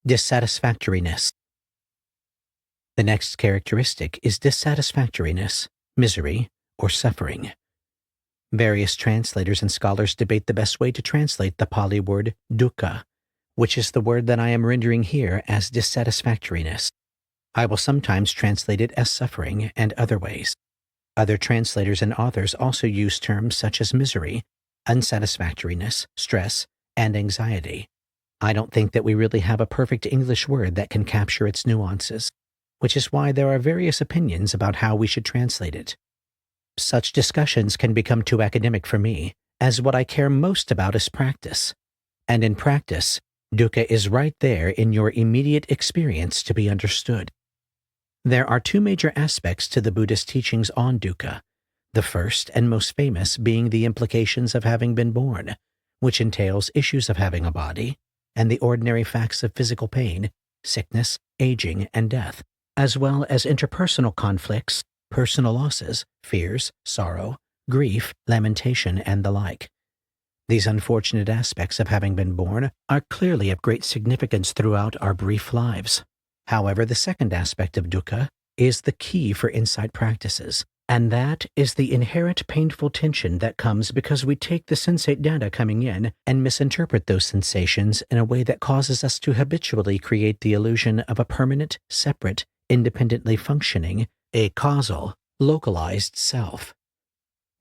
Dissatisfactoriness. The next characteristic is dissatisfactoriness, misery, or suffering. Various translators and scholars debate the best way to translate the Pali word dukkha, which is the word that I am rendering here as dissatisfactoriness. I will sometimes translate it as suffering and other ways. Other translators and authors also use terms such as misery, unsatisfactoriness, stress, and anxiety. I don't think that we really have a perfect English word that can capture its nuances, which is why there are various opinions about how we should translate it. Such discussions can become too academic for me, as what I care most about is practice. And in practice, dukkha is right there in your immediate experience to be understood. There are two major aspects to the Buddhist teachings on dukkha, the first and most famous being the implications of having been born, which entails issues of having a body, and the ordinary facts of physical pain, sickness, aging, and death, as well as interpersonal conflicts, personal losses, fears, sorrow, grief, lamentation, and the like. These unfortunate aspects of having been born are clearly of great significance throughout our brief lives. However, the second aspect of dukkha is the key for insight practices, and that is the inherent painful tension that comes because we take the sensate data coming in and misinterpret those sensations in a way that causes us to habitually create the illusion of a permanent, separate, independently functioning, a causal, localized self.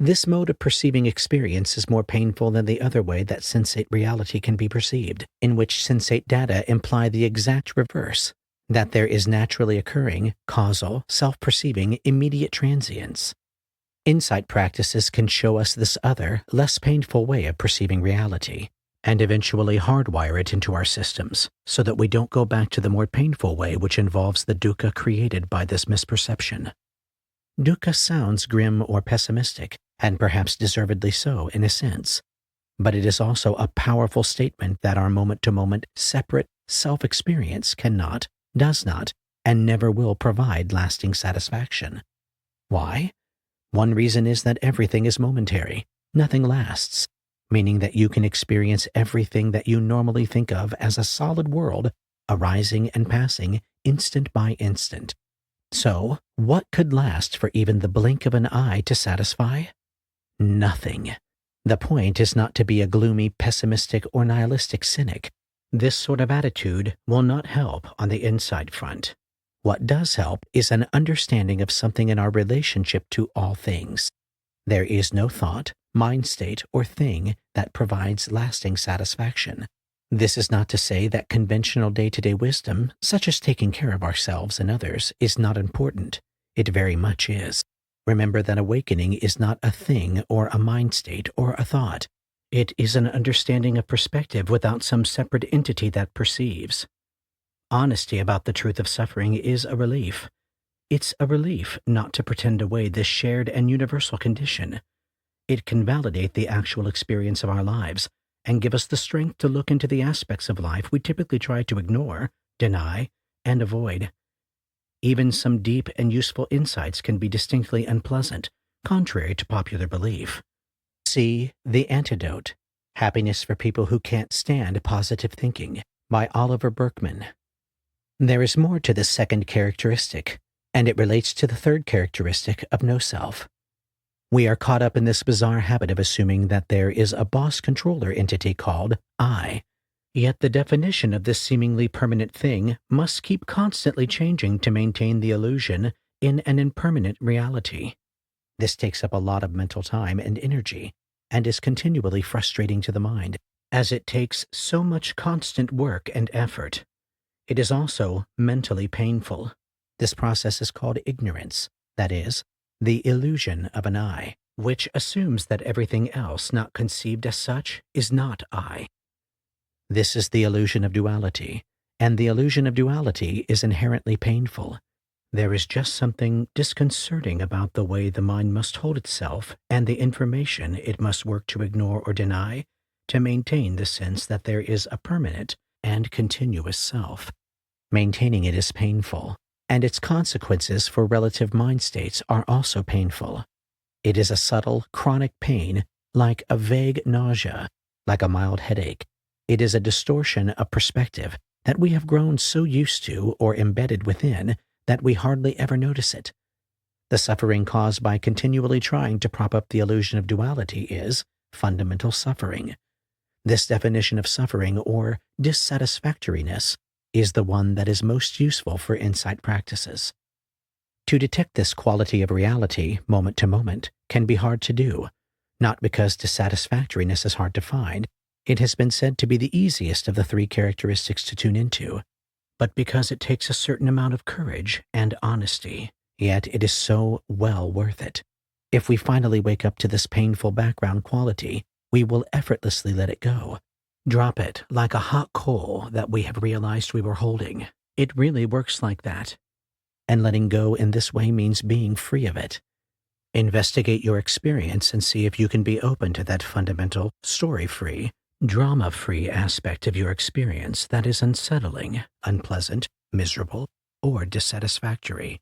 This mode of perceiving experience is more painful than the other way that sensate reality can be perceived, in which sensate data imply the exact reverse, that there is naturally occurring, causal, self-perceiving, immediate transience. Insight practices can show us this other, less painful way of perceiving reality, and eventually hardwire it into our systems, so that we don't go back to the more painful way which involves the dukkha created by this misperception. Dukkha sounds grim or pessimistic, and perhaps deservedly so in a sense, but it is also a powerful statement that our moment-to-moment, separate self-experience cannot, does not, and never will provide lasting satisfaction. Why? One reason is that everything is momentary, nothing lasts, meaning that you can experience everything that you normally think of as a solid world, arising and passing, instant by instant. So, what could last for even the blink of an eye to satisfy? Nothing. The point is not to be a gloomy, pessimistic, or nihilistic cynic. This sort of attitude will not help on the inside front. What does help is an understanding of something in our relationship to all things. There is no thought, mind state, or thing that provides lasting satisfaction. This is not to say that conventional day-to-day wisdom, such as taking care of ourselves and others, is not important. It very much is. Remember that awakening is not a thing or a mind state or a thought. It is an understanding of perspective without some separate entity that perceives. Honesty about the truth of suffering is a relief. It's a relief not to pretend away this shared and universal condition. It can validate the actual experience of our lives and give us the strength to look into the aspects of life we typically try to ignore, deny, and avoid. Even some deep and useful insights can be distinctly unpleasant, contrary to popular belief. See The Antidote, Happiness for People Who Can't Stand Positive Thinking, by Oliver Burkeman. There is more to this second characteristic, and it relates to the third characteristic of no self. We are caught up in this bizarre habit of assuming that there is a boss-controller entity called I, yet the definition of this seemingly permanent thing must keep constantly changing to maintain the illusion in an impermanent reality. This takes up a lot of mental time and energy, and is continually frustrating to the mind, as it takes so much constant work and effort. It is also mentally painful. This process is called ignorance, that is, the illusion of an I, which assumes that everything else not conceived as such is not I. This is the illusion of duality, and the illusion of duality is inherently painful. There is just something disconcerting about the way the mind must hold itself and the information it must work to ignore or deny to maintain the sense that there is a permanent and continuous self. Maintaining it is painful, and its consequences for relative mind states are also painful. It is a subtle, chronic pain, like a vague nausea, like a mild headache. It is a distortion of perspective that we have grown so used to or embedded within that we hardly ever notice it. The suffering caused by continually trying to prop up the illusion of duality is fundamental suffering. This definition of suffering, or dissatisfactoriness, is the one that is most useful for insight practices. To detect this quality of reality moment to moment can be hard to do, not because dissatisfactoriness is hard to find. It has been said to be the easiest of the three characteristics to tune into, but because it takes a certain amount of courage and honesty, yet it is so well worth it. If we finally wake up to this painful background quality, we will effortlessly let it go. Drop it like a hot coal that we have realized we were holding. It really works like that. And letting go in this way means being free of it. Investigate your experience and see if you can be open to that fundamental, story-free, drama-free aspect of your experience that is unsettling, unpleasant, miserable, or dissatisfactory.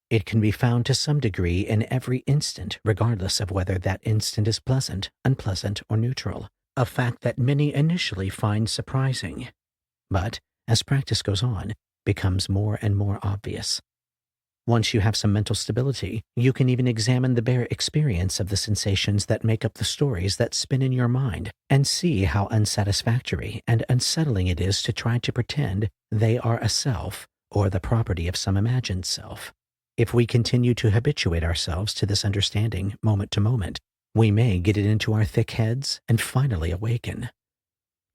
It can be found to some degree in every instant, regardless of whether that instant is pleasant, unpleasant, or neutral, a fact that many initially find surprising, but, as practice goes on, becomes more and more obvious. Once you have some mental stability, you can even examine the bare experience of the sensations that make up the stories that spin in your mind and see how unsatisfactory and unsettling it is to try to pretend they are a self or the property of some imagined self. If we continue to habituate ourselves to this understanding moment to moment, we may get it into our thick heads and finally awaken.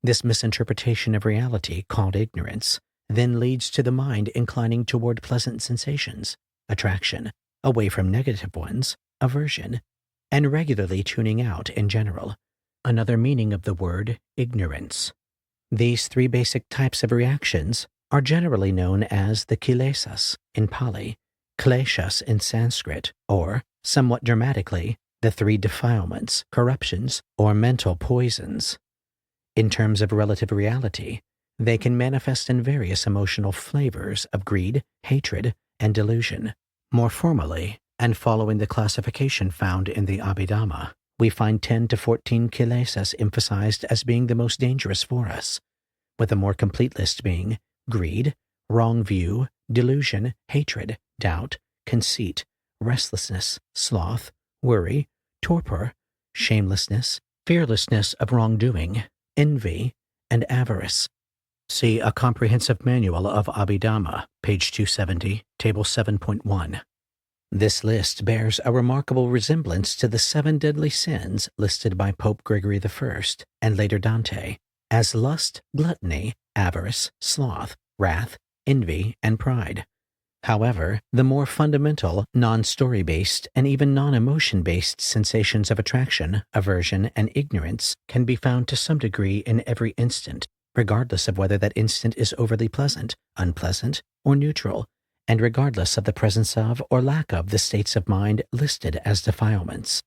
This misinterpretation of reality, called ignorance, then leads to the mind inclining toward pleasant sensations, attraction, away from negative ones, aversion, and regularly tuning out in general. Another meaning of the word ignorance. These three basic types of reactions are generally known as the kilesas in Pali, kleshas in Sanskrit, or, somewhat dramatically, the three defilements, corruptions, or mental poisons. In terms of relative reality, they can manifest in various emotional flavors of greed, hatred, and delusion. More formally, and following the classification found in the Abhidhamma, we find 10 to 14 kilesas emphasized as being the most dangerous for us, with a more complete list being greed, wrong view, delusion, hatred, doubt, conceit, restlessness, sloth, worry, torpor, shamelessness, fearlessness of wrongdoing, envy, and avarice. See A Comprehensive Manual of Abhidhamma, page 270, table 7.1. This list bears a remarkable resemblance to the 7 deadly sins listed by Pope Gregory I and later Dante as lust, gluttony, avarice, sloth, wrath, envy, and pride. However, the more fundamental, non-story-based, and even non-emotion-based sensations of attraction, aversion, and ignorance can be found to some degree in every instant, regardless of whether that instant is overly pleasant, unpleasant, or neutral, and regardless of the presence of or lack of the states of mind listed as defilements.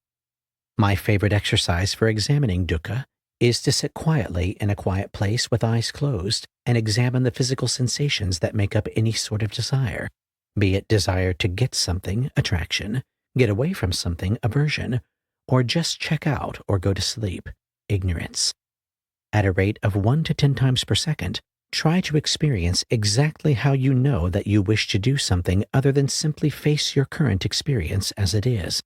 My favorite exercise for examining dukkha is to sit quietly in a quiet place with eyes closed and examine the physical sensations that make up any sort of desire, be it desire to get something, attraction, get away from something, aversion, or just check out or go to sleep, ignorance. At a rate of 1 to 10 times per second, try to experience exactly how you know that you wish to do something other than simply face your current experience as it is.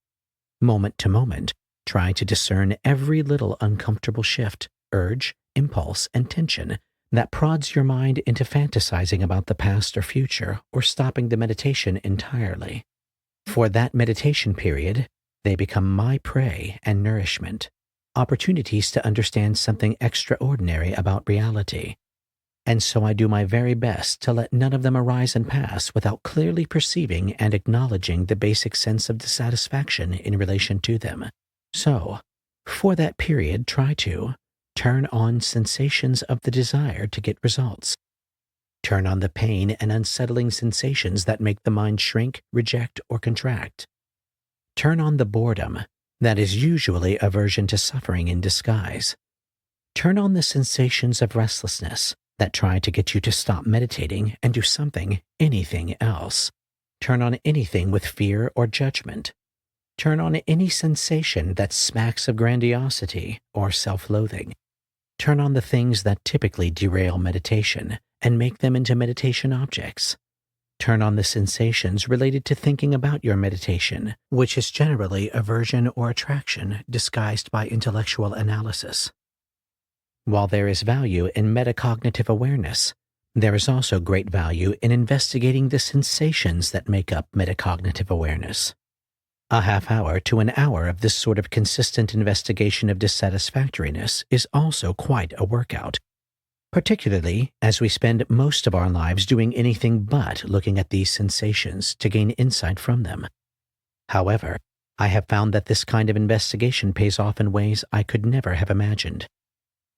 Moment to moment, try to discern every little uncomfortable shift, urge, impulse, and tension that prods your mind into fantasizing about the past or future or stopping the meditation entirely. For that meditation period, they become my prey and nourishment, opportunities to understand something extraordinary about reality. And so I do my very best to let none of them arise and pass without clearly perceiving and acknowledging the basic sense of dissatisfaction in relation to them. So, for that period, try to turn on sensations of the desire to get results. Turn on the pain and unsettling sensations that make the mind shrink, reject, or contract. Turn on the boredom that is usually aversion to suffering in disguise. Turn on the sensations of restlessness that try to get you to stop meditating and do something, anything else. Turn on anything with fear or judgment. Turn on any sensation that smacks of grandiosity or self-loathing. Turn on the things that typically derail meditation and make them into meditation objects. Turn on the sensations related to thinking about your meditation, which is generally aversion or attraction disguised by intellectual analysis. While there is value in metacognitive awareness, there is also great value in investigating the sensations that make up metacognitive awareness. A half hour to an hour of this sort of consistent investigation of dissatisfactoriness is also quite a workout, particularly as we spend most of our lives doing anything but looking at these sensations to gain insight from them. However, I have found that this kind of investigation pays off in ways I could never have imagined.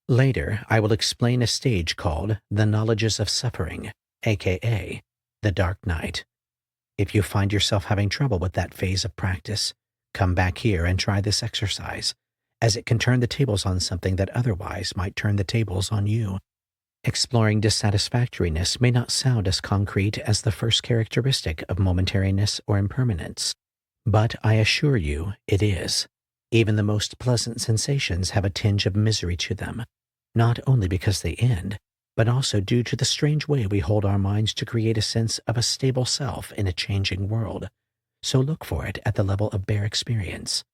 Later, I will explain a stage called the knowledges of suffering, aka the dark night. If you find yourself having trouble with that phase of practice, come back here and try this exercise, as it can turn the tables on something that otherwise might turn the tables on you. Exploring dissatisfactoriness may not sound as concrete as the first characteristic of momentariness or impermanence, but I assure you it is. Even the most pleasant sensations have a tinge of misery to them, not only because they end, but also due to the strange way we hold our minds to create a sense of a stable self in a changing world. So look for it at the level of bare experience.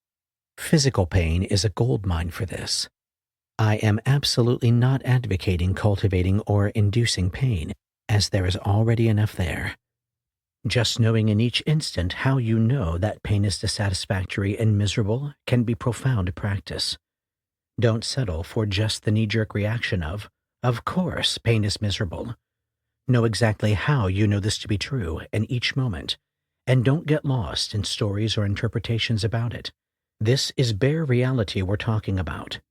Physical pain is a goldmine for this. I am absolutely not advocating cultivating or inducing pain, as there is already enough there. Just knowing in each instant how you know that pain is dissatisfactory and miserable can be profound practice. Don't settle for just the knee-jerk reaction of course, pain is miserable. Know exactly how you know this to be true in each moment, and don't get lost in stories or interpretations about it. This is bare reality we're talking about.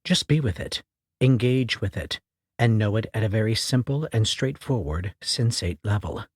Just be with it, engage with it, and know it at a very simple and straightforward, sensate level.